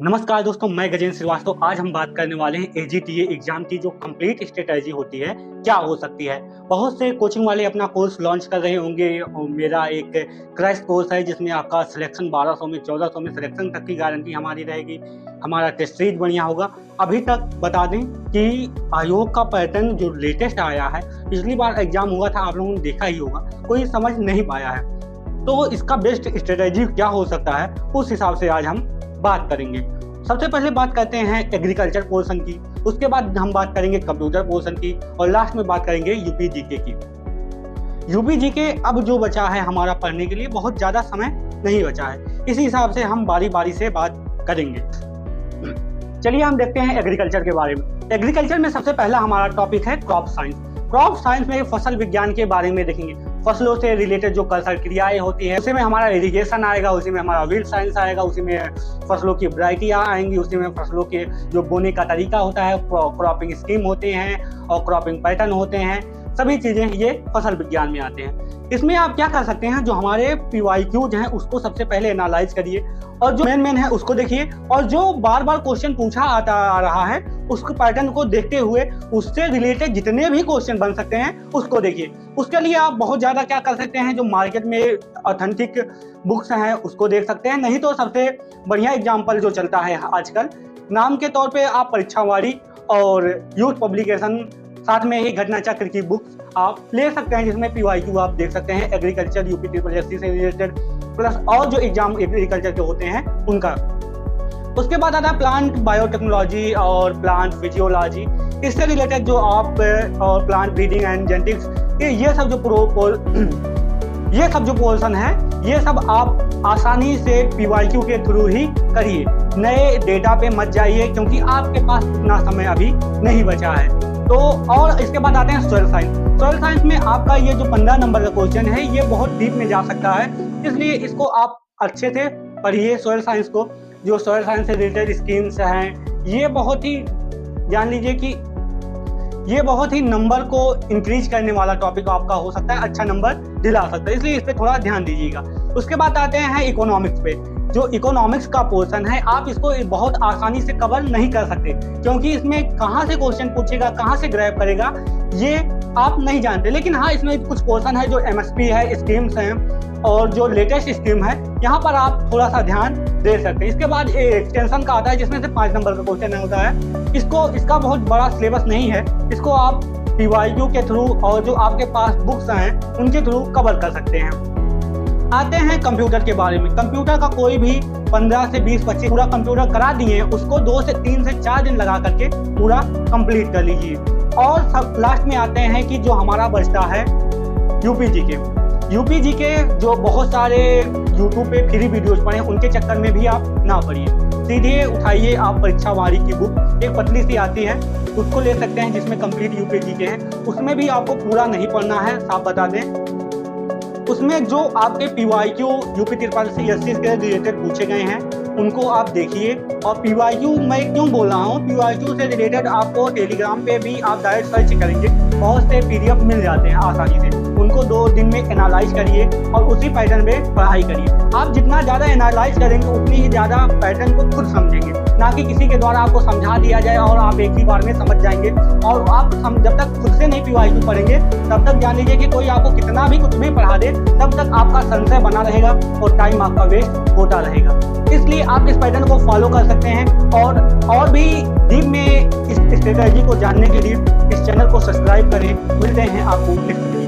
नमस्कार दोस्तों, मैं गजेंद्र श्रीवास्तव। आज हम बात करने वाले हैं एजीटीए एग्जाम की जो कंप्लीट स्ट्रेटजी होती है क्या हो सकती है। बहुत से कोचिंग वाले अपना कोर्स लॉन्च कर रहे होंगे और मेरा एक क्रैश कोर्स है जिसमें आपका सिलेक्शन 1200 में 1400 में सिलेक्शन तक की गारंटी हमारी रहेगी। हमारा टेस्ट सीरीज बढ़िया होगा। अभी तक बता दें कि आयोग का पैटर्न जो लेटेस्ट आया है, पिछली बार एग्जाम हुआ था, आप लोगों ने देखा ही होगा, कोई समझ नहीं पाया है। तो इसका बेस्ट स्ट्रेटजी क्या हो सकता है, उस हिसाब से आज हम बात करेंगे। सबसे पहले बात करते हैं एग्रीकल्चर पोर्शन की, उसके बाद हम बात करेंगे कंप्यूटर पोर्शन की और लास्ट में बात करेंगे यूपी जीके की। यूपी जीके अब जो बचा है हमारा पढ़ने के लिए, बहुत ज़्यादा समय नहीं बचा है। इसी हिसाब से हम बारी बारी से बात करेंगे। चलिए हम देखते हैं एग्रीकल्चर के बारे में। एग्रीकल्चर में सबसे पहला हमारा टॉपिक है क्रॉप साइंस। क्रॉप साइंस में फसल विज्ञान के बारे में देखेंगे। फसलों से रिलेटेड जो कल्चर क्रियाएं होती है, उसी में हमारा इरिगेशन आएगा, उसी में हमारा वील्ड साइंस आएगा, उसी में फसलों की वैरायटियाँ आएंगी, उसी में फसलों के जो बोने का तरीका होता है, क्रॉपिंग स्कीम होते हैं और क्रॉपिंग पैटर्न होते हैं, सभी चीज़ें ये फसल विज्ञान में आते हैं। इसमें आप क्या कर सकते हैं, जो हमारे PYQs हैं उसको सबसे पहले एनालाइज करिए और जो मेन है उसको देखिए, और जो बार बार क्वेश्चन पूछा आ रहा है उसको पैटर्न को देखते हुए उससे रिलेटेड जितने भी क्वेश्चन बन सकते हैं उसको देखिए। उसके लिए आप बहुत ज़्यादा क्या कर सकते हैं, जो मार्केट में ऑथेंटिक बुक्स हैं उसको देख सकते हैं। नहीं तो सबसे बढ़िया एग्जाम्पल जो चलता है आजकल, नाम के तौर पे आप परीक्षावाड़ी और यूथ पब्लिकेशन, साथ में ही घटना चक्र की बुक्स आप ले सकते हैं, जिसमें PYQ आप देख सकते हैं एग्रीकल्चर यूपी SSC से रिलेटेड, प्लस और जो एग्जाम एग्रीकल्चर के होते हैं उनका। उसके बाद आता है प्लांट बायोटेक्नोलॉजी और प्लांट फिजियोलॉजी, इससे रिलेटेड जो आप और प्लांट ब्रीडिंग एंड जेनेटिक्स, ये सब जो पोर्शन है, ये सब आप आसानी से PYQ के थ्रू ही करिए। नए डेटा पे मत जाइए क्योंकि आपके पास उतना समय अभी नहीं बचा है। तो और इसके बाद आते हैं सॉइल साइंस। सॉइल साइंस में आपका ये जो 15 नंबर का क्वेश्चन है, ये बहुत डीप में जा सकता है, इसलिए इसको आप अच्छे से पढ़िए। सॉइल साइंस को, जो सॉइल साइंस से रिलेटेड स्कीम्स हैं, ये बहुत ही जान लीजिए कि ये बहुत ही नंबर को इंक्रीज करने वाला टॉपिक आपका हो सकता है, अच्छा नंबर दिला सकता है, इसलिए इस पर थोड़ा ध्यान दीजिएगा। उसके बाद आते हैं इकोनॉमिक्स पे। जो इकोनॉमिक्स का पोर्शन है, आप इसको बहुत आसानी से कवर नहीं कर सकते क्योंकि इसमें कहाँ से क्वेश्चन पूछेगा, कहाँ से ग्रैब करेगा, ये आप नहीं जानते। लेकिन हाँ, इसमें कुछ पोर्शन है जो MSP है, स्कीम्स हैं और जो लेटेस्ट स्कीम है, यहाँ पर आप थोड़ा सा ध्यान दे सकते हैं। इसके बाद एक्सटेंशन का आता है जिसमें से 5 नंबर का क्वेश्चन होता है। इसका बहुत बड़ा सिलेबस नहीं है, इसको आप PYQ के थ्रू और जो आपके पास बुक्स हैं उनके थ्रू कवर कर सकते हैं। आते हैं कंप्यूटर के बारे में। कंप्यूटर का कोई भी 15 से 20-25 पूरा कंप्यूटर करा दिए, उसको 2 से 3 से 4 दिन लगा करके पूरा कंप्लीट कर लीजिए। और सब लास्ट में आते हैं कि जो हमारा बचता है यूपी जीके, जो बहुत सारे यूट्यूब पे फ्री वीडियोज पढ़े, उनके चक्कर में भी आप ना पढ़िए। सीधे उठाइए आप परीक्षावाड़ी की बुक, एक पतली सी आती है, उसको ले सकते हैं, जिसमें कंप्लीट यूपी जीके है। उसमें भी आपको पूरा नहीं पढ़ना है, साफ बता दें। उसमें जो आपके PYQ यूपी SSC के रिलेटेड पूछे गए हैं उनको आप देखिए। और PYQ मैं क्यों बोल रहा हूँ, PYQ से रिलेटेड आपको टेलीग्राम पे भी आप डायरेक्ट सर्च करेंगे, बहुत से PDF मिल जाते हैं आसानी से, उनको 2 दिन में एनालाइज करिए और उसी पैटर्न में पढ़ाई करिए। आप जितना ज़्यादा एनालाइज करेंगे उतनी ही ज़्यादा पैटर्न को खुद समझेंगे, ना कि किसी के द्वारा आपको समझा दिया जाए और आप एक ही बार में समझ जाएंगे। और आप जब तक खुद से नहीं PYQ पढ़ेंगे तब तक जान लीजिए कि कोई आपको कितना भी कुछ भी पढ़ा दे, तब तक आपका संशय बना रहेगा और टाइम आपका वेस्ट होता रहेगा। इसलिए आप इस पैटर्न को फॉलो कर सकते हैं और भी डीप में इस स्ट्रेटजी को जानने के लिए इस चैनल को सब्सक्राइब करें। मिलते हैं आपको नेक्स्ट वीडियो।